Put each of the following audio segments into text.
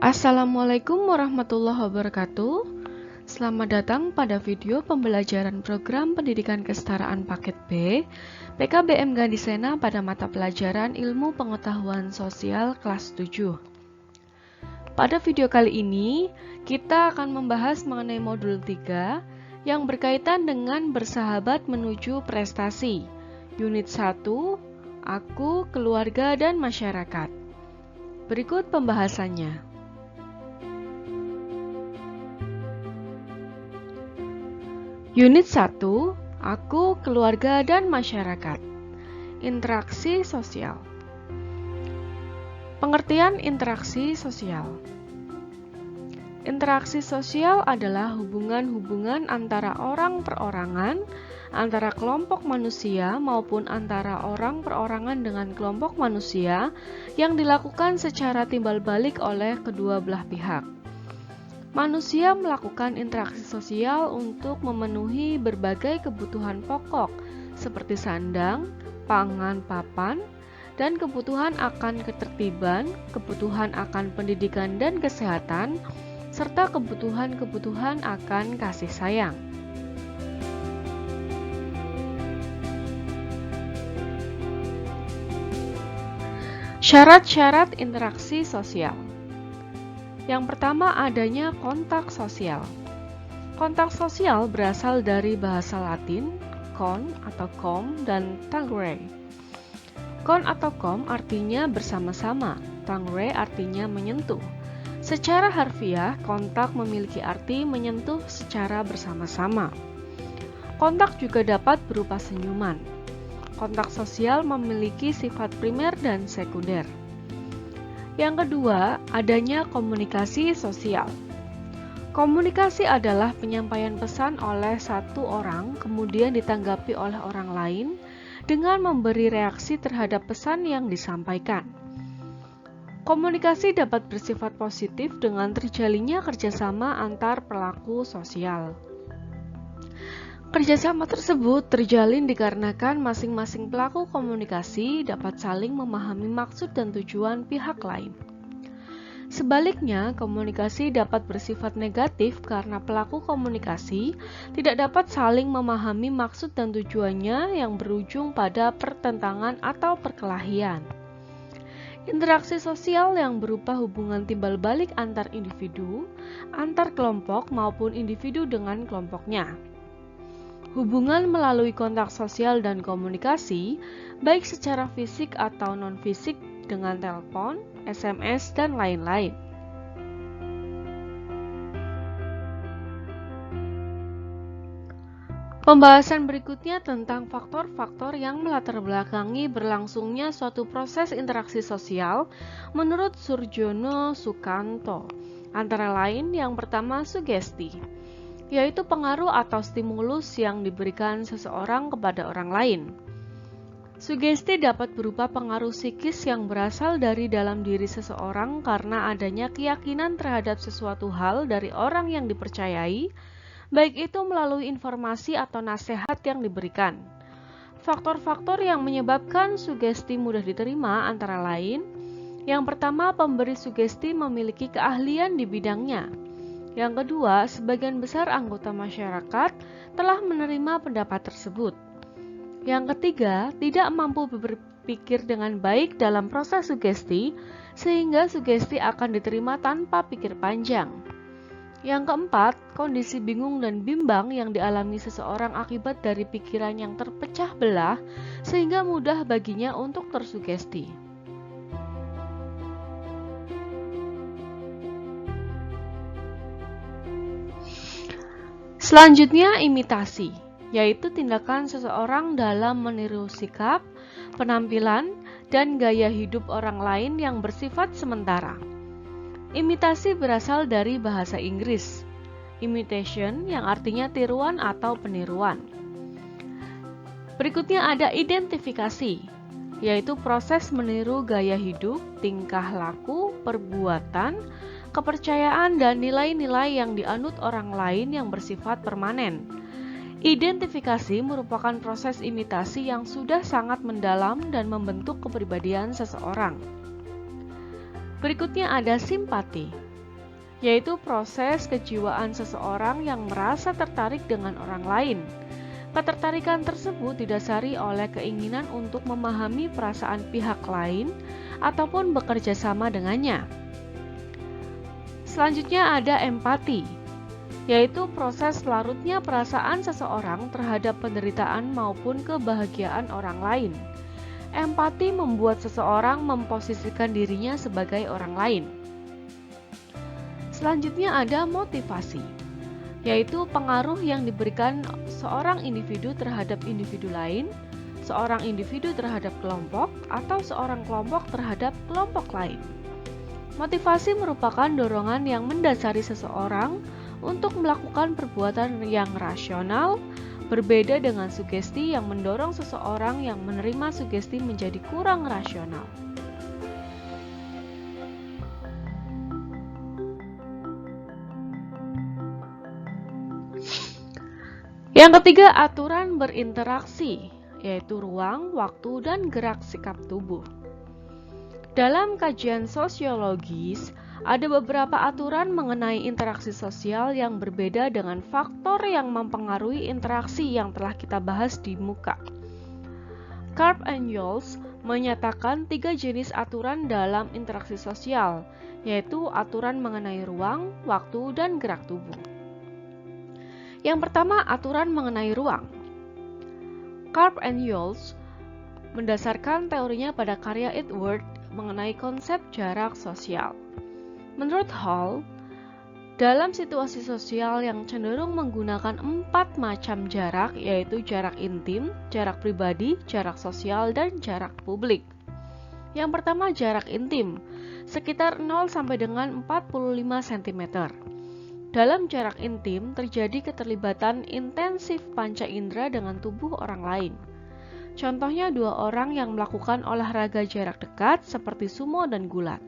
Assalamualaikum warahmatullahi wabarakatuh. Selamat datang pada video pembelajaran program pendidikan kesetaraan paket B PKBM Gandisena pada mata pelajaran Ilmu Pengetahuan Sosial kelas 7. Pada video kali ini, kita akan membahas mengenai modul 3 yang berkaitan dengan bersahabat menuju prestasi. Unit 1, Aku, Keluarga, dan Masyarakat. Berikut pembahasannya. Unit 1, Aku, Keluarga, dan Masyarakat. Interaksi sosial. Pengertian interaksi sosial. Interaksi sosial adalah hubungan-hubungan antara orang perorangan, antara kelompok manusia maupun antara orang perorangan dengan kelompok manusia yang dilakukan secara timbal balik oleh kedua belah pihak. Manusia melakukan interaksi sosial untuk memenuhi berbagai kebutuhan pokok seperti sandang, pangan, papan, dan kebutuhan akan ketertiban, kebutuhan akan pendidikan dan kesehatan, serta kebutuhan-kebutuhan akan kasih sayang. Syarat-syarat interaksi sosial. Yang pertama, adanya kontak sosial. Kontak sosial berasal dari bahasa Latin, con atau com dan tangere. Con atau com artinya bersama-sama, tangere artinya menyentuh. Secara harfiah, kontak memiliki arti menyentuh secara bersama-sama. Kontak juga dapat berupa senyuman. Kontak sosial memiliki sifat primer dan sekunder. Yang kedua, adanya komunikasi sosial. Komunikasi adalah penyampaian pesan oleh satu orang kemudian ditanggapi oleh orang lain dengan memberi reaksi terhadap pesan yang disampaikan. Komunikasi dapat bersifat positif dengan terjalinnya kerjasama antar pelaku sosial. Kerjasama tersebut terjalin dikarenakan masing-masing pelaku komunikasi dapat saling memahami maksud dan tujuan pihak lain. Sebaliknya, komunikasi dapat bersifat negatif karena pelaku komunikasi tidak dapat saling memahami maksud dan tujuannya yang berujung pada pertentangan atau perkelahian. Interaksi sosial yang berupa hubungan timbal balik antar individu, antar kelompok maupun individu dengan kelompoknya. Hubungan melalui kontak sosial dan komunikasi, baik secara fisik atau non-fisik dengan telepon, SMS, dan lain-lain. Pembahasan berikutnya tentang faktor-faktor yang melatar belakangi berlangsungnya suatu proses interaksi sosial menurut Surjono Sukanto. Antara lain, yang pertama sugesti, yaitu pengaruh atau stimulus yang diberikan seseorang kepada orang lain. Sugesti dapat berupa pengaruh psikis yang berasal dari dalam diri seseorang karena adanya keyakinan terhadap sesuatu hal dari orang yang dipercayai, baik itu melalui informasi atau nasihat yang diberikan. Faktor-faktor yang menyebabkan sugesti mudah diterima antara lain, yang pertama, pemberi sugesti memiliki keahlian di bidangnya. Yang kedua, sebagian besar anggota masyarakat telah menerima pendapat tersebut. Yang ketiga, tidak mampu berpikir dengan baik dalam proses sugesti, sehingga sugesti akan diterima tanpa pikir panjang. Yang keempat, kondisi bingung dan bimbang yang dialami seseorang akibat dari pikiran yang terpecah belah, sehingga mudah baginya untuk tersugesti. Selanjutnya, imitasi, yaitu tindakan seseorang dalam meniru sikap, penampilan, dan gaya hidup orang lain yang bersifat sementara. Imitasi berasal dari bahasa Inggris, imitation, yang artinya tiruan atau peniruan. Berikutnya ada identifikasi, yaitu proses meniru gaya hidup, tingkah laku, perbuatan, kepercayaan, dan nilai-nilai yang dianut orang lain yang bersifat permanen. Identifikasi merupakan proses imitasi yang sudah sangat mendalam dan membentuk kepribadian seseorang. Berikutnya ada simpati, yaitu proses kejiwaan seseorang yang merasa tertarik dengan orang lain. Ketertarikan tersebut didasari oleh keinginan untuk memahami perasaan pihak lain ataupun bekerja sama dengannya. Selanjutnya ada empati, yaitu proses larutnya perasaan seseorang terhadap penderitaan maupun kebahagiaan orang lain. Empati membuat seseorang memposisikan dirinya sebagai orang lain. Selanjutnya ada motivasi, yaitu pengaruh yang diberikan seorang individu terhadap individu lain, seorang individu terhadap kelompok, atau seorang kelompok terhadap kelompok lain. Motivasi merupakan dorongan yang mendasari seseorang untuk melakukan perbuatan yang rasional, berbeda dengan sugesti yang mendorong seseorang yang menerima sugesti menjadi kurang rasional. Yang ketiga, aturan berinteraksi, yaitu ruang, waktu, dan gerak sikap tubuh. Dalam kajian sosiologis, ada beberapa aturan mengenai interaksi sosial yang berbeda dengan faktor yang mempengaruhi interaksi yang telah kita bahas di muka. Karp and Yoles menyatakan 3 jenis aturan dalam interaksi sosial, yaitu aturan mengenai ruang, waktu, dan gerak tubuh. Yang pertama, aturan mengenai ruang. Karp and Yoles mendasarkan teorinya pada karya Edward mengenai konsep jarak sosial. Menurut Hall, dalam situasi sosial yang cenderung menggunakan 4 macam jarak, yaitu jarak intim, jarak pribadi, jarak sosial, dan jarak publik. Yang pertama, jarak intim, sekitar 0 sampai dengan 45 cm. Dalam jarak intim terjadi keterlibatan intensif panca indera dengan tubuh orang lain. Contohnya 2 orang yang melakukan olahraga jarak dekat seperti sumo dan gulat.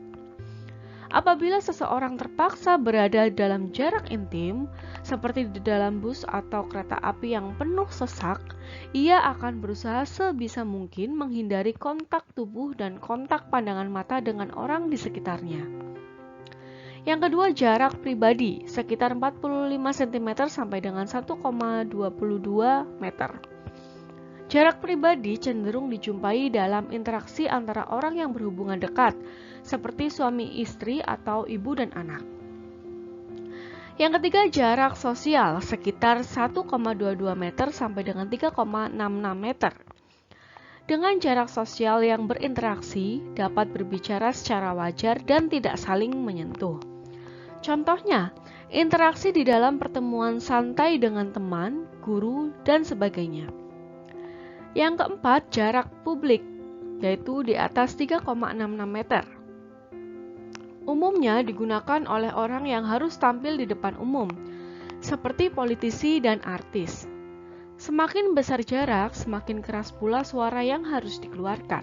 Apabila seseorang terpaksa berada dalam jarak intim, seperti di dalam bus atau kereta api yang penuh sesak, ia akan berusaha sebisa mungkin menghindari kontak tubuh dan kontak pandangan mata dengan orang di sekitarnya. Yang kedua, jarak pribadi, sekitar 45 cm sampai dengan 1,22 meter. Jarak pribadi cenderung dijumpai dalam interaksi antara orang yang berhubungan dekat, seperti suami istri atau ibu dan anak. Yang ketiga, jarak sosial, sekitar 1,22 meter sampai dengan 3,66 meter. Dengan jarak sosial yang berinteraksi, dapat berbicara secara wajar dan tidak saling menyentuh. Contohnya, interaksi di dalam pertemuan santai dengan teman, guru, dan sebagainya. Yang keempat, jarak publik, yaitu di atas 3,66 meter. Umumnya digunakan oleh orang yang harus tampil di depan umum, seperti politisi dan artis. Semakin besar jarak, semakin keras pula suara yang harus dikeluarkan.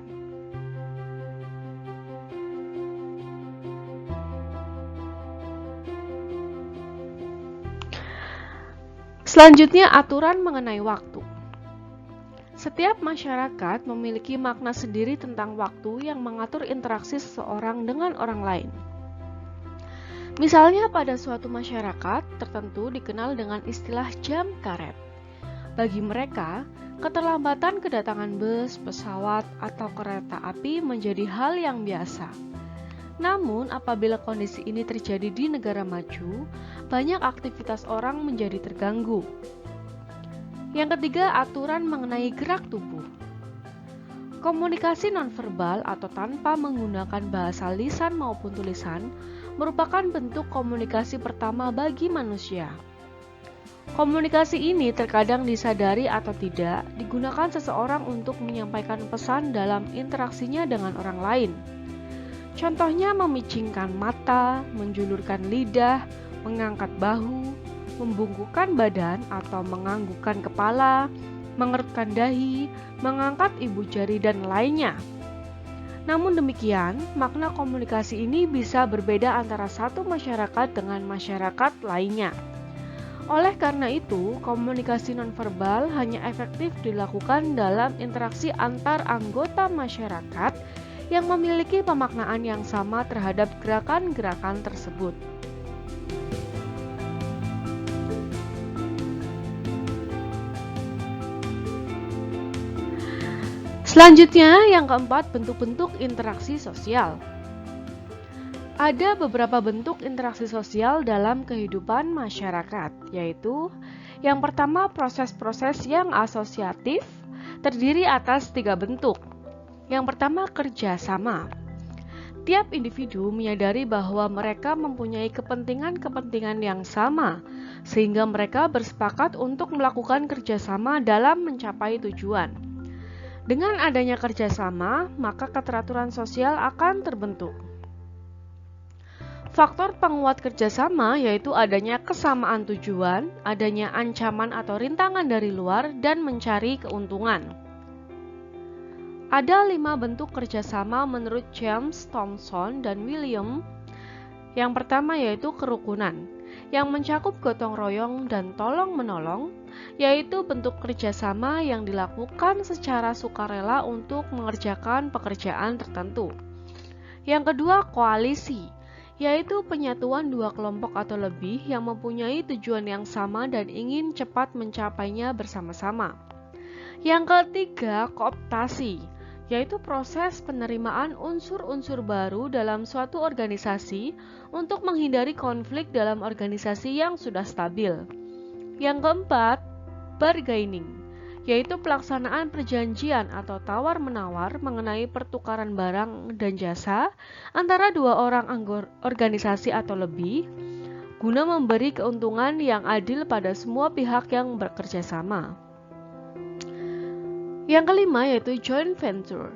Selanjutnya, aturan mengenai waktu. Setiap masyarakat memiliki makna sendiri tentang waktu yang mengatur interaksi seseorang dengan orang lain. Misalnya pada suatu masyarakat tertentu dikenal dengan istilah jam karet. Bagi mereka, keterlambatan kedatangan bus, pesawat, atau kereta api menjadi hal yang biasa. Namun, apabila kondisi ini terjadi di negara maju, banyak aktivitas orang menjadi terganggu. Yang ketiga, aturan mengenai gerak tubuh. Komunikasi nonverbal atau tanpa menggunakan bahasa lisan maupun tulisan merupakan bentuk komunikasi pertama bagi manusia. Komunikasi ini terkadang disadari atau tidak digunakan seseorang untuk menyampaikan pesan dalam interaksinya dengan orang lain. Contohnya memicingkan mata, menjulurkan lidah, mengangkat bahu, membungkukkan badan atau menganggukkan kepala, mengerutkan dahi, mengangkat ibu jari, dan lainnya. Namun demikian, makna komunikasi ini bisa berbeda antara satu masyarakat dengan masyarakat lainnya. Oleh karena itu, komunikasi nonverbal hanya efektif dilakukan dalam interaksi antar anggota masyarakat yang memiliki pemaknaan yang sama terhadap gerakan-gerakan tersebut. Selanjutnya, yang keempat, bentuk-bentuk interaksi sosial. Ada beberapa bentuk interaksi sosial dalam kehidupan masyarakat, yaitu yang pertama, proses-proses yang asosiatif terdiri atas 3 bentuk. Yang pertama, kerjasama. Tiap individu menyadari bahwa mereka mempunyai kepentingan-kepentingan yang sama, sehingga mereka bersepakat untuk melakukan kerjasama dalam mencapai tujuan. Dengan adanya kerjasama, maka keteraturan sosial akan terbentuk. Faktor penguat kerjasama yaitu adanya kesamaan tujuan, adanya ancaman atau rintangan dari luar, dan mencari keuntungan. Ada 5 bentuk kerjasama menurut James Thomson dan William. Yang pertama yaitu kerukunan, yang mencakup gotong royong dan tolong-menolong, yaitu bentuk kerjasama yang dilakukan secara sukarela untuk mengerjakan pekerjaan tertentu. Yang kedua, koalisi, yaitu penyatuan 2 kelompok atau lebih yang mempunyai tujuan yang sama dan ingin cepat mencapainya bersama-sama. Yang ketiga, kooptasi, yaitu proses penerimaan unsur-unsur baru dalam suatu organisasi untuk menghindari konflik dalam organisasi yang sudah stabil. Yang keempat, bargaining, yaitu pelaksanaan perjanjian atau tawar-menawar mengenai pertukaran barang dan jasa antara 2 orang organisasi atau lebih, guna memberi keuntungan yang adil pada semua pihak yang bekerja sama. Yang kelima yaitu joint venture,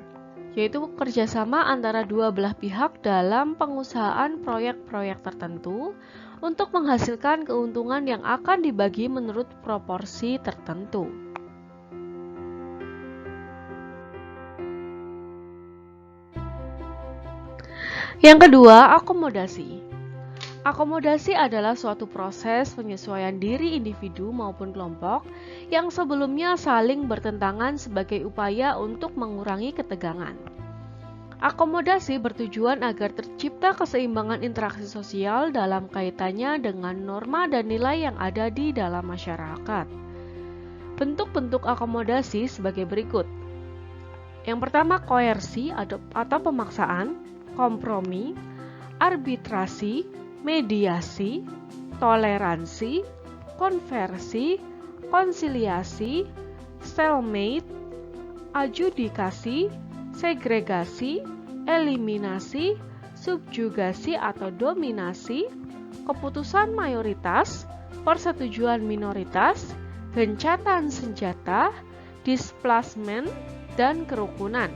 yaitu kerjasama antara 2 belah pihak dalam pengusahaan proyek-proyek tertentu untuk menghasilkan keuntungan yang akan dibagi menurut proporsi tertentu. Yang kedua, akomodasi. Akomodasi adalah suatu proses penyesuaian diri individu maupun kelompok yang sebelumnya saling bertentangan sebagai upaya untuk mengurangi ketegangan. Akomodasi bertujuan agar tercipta keseimbangan interaksi sosial dalam kaitannya dengan norma dan nilai yang ada di dalam masyarakat. Bentuk-bentuk akomodasi sebagai berikut. Yang pertama, koersi atau pemaksaan, kompromi, arbitrasi, mediasi, toleransi, konversi, konsiliasi, stalemate, adjudikasi, segregasi, eliminasi, subjugasi atau dominasi, keputusan mayoritas, persetujuan minoritas, gencatan senjata, displacement, dan kerukunan.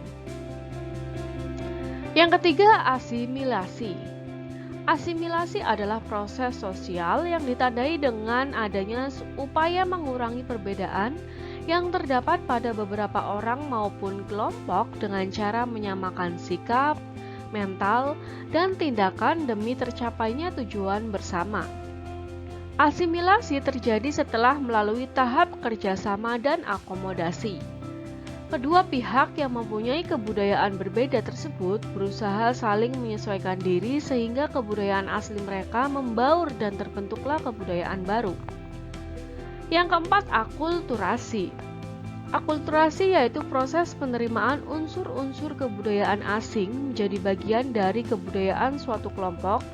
Yang ketiga, asimilasi. Asimilasi adalah proses sosial yang ditandai dengan adanya upaya mengurangi perbedaan yang terdapat pada beberapa orang maupun kelompok dengan cara menyamakan sikap, mental, dan tindakan demi tercapainya tujuan bersama. Asimilasi terjadi setelah melalui tahap kerjasama dan akomodasi. Kedua pihak yang mempunyai kebudayaan berbeda tersebut berusaha saling menyesuaikan diri sehingga kebudayaan asli mereka membaur dan terbentuklah kebudayaan baru. Yang keempat, akulturasi. Akulturasi yaitu proses penerimaan unsur-unsur kebudayaan asing menjadi bagian dari kebudayaan suatu kelompok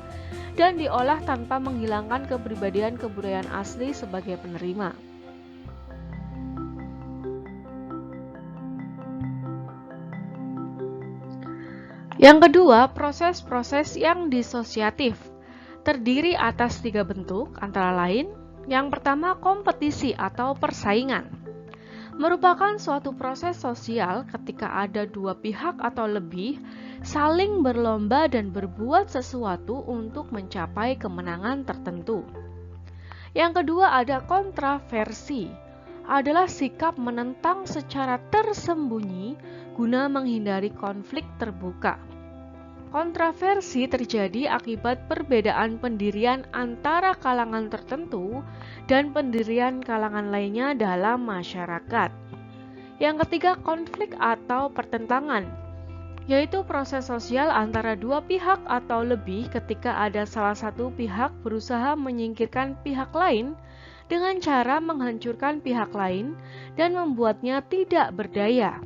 dan diolah tanpa menghilangkan kepribadian kebudayaan asli sebagai penerima. Yang kedua, proses-proses yang disosiatif terdiri atas 3 bentuk, antara lain yang pertama, kompetisi atau persaingan. Merupakan suatu proses sosial ketika ada 2 pihak atau lebih saling berlomba dan berbuat sesuatu untuk mencapai kemenangan tertentu. Yang kedua, ada kontraversi, adalah sikap menentang secara tersembunyi guna menghindari konflik terbuka. Kontraversi terjadi akibat perbedaan pendirian antara kalangan tertentu dan pendirian kalangan lainnya dalam masyarakat. Yang ketiga, konflik atau pertentangan, yaitu proses sosial antara 2 pihak atau lebih ketika ada salah satu pihak berusaha menyingkirkan pihak lain dengan cara menghancurkan pihak lain dan membuatnya tidak berdaya.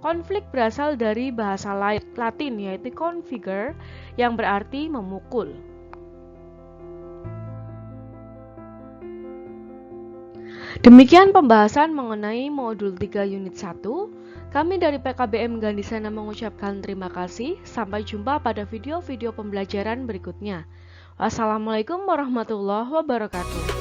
Konflik berasal dari bahasa Latin yaitu configere yang berarti memukul. Demikian pembahasan mengenai modul 3 unit 1. Kami dari PKBM Gandisana mengucapkan terima kasih. Sampai jumpa pada video-video pembelajaran berikutnya. Wassalamualaikum warahmatullahi wabarakatuh.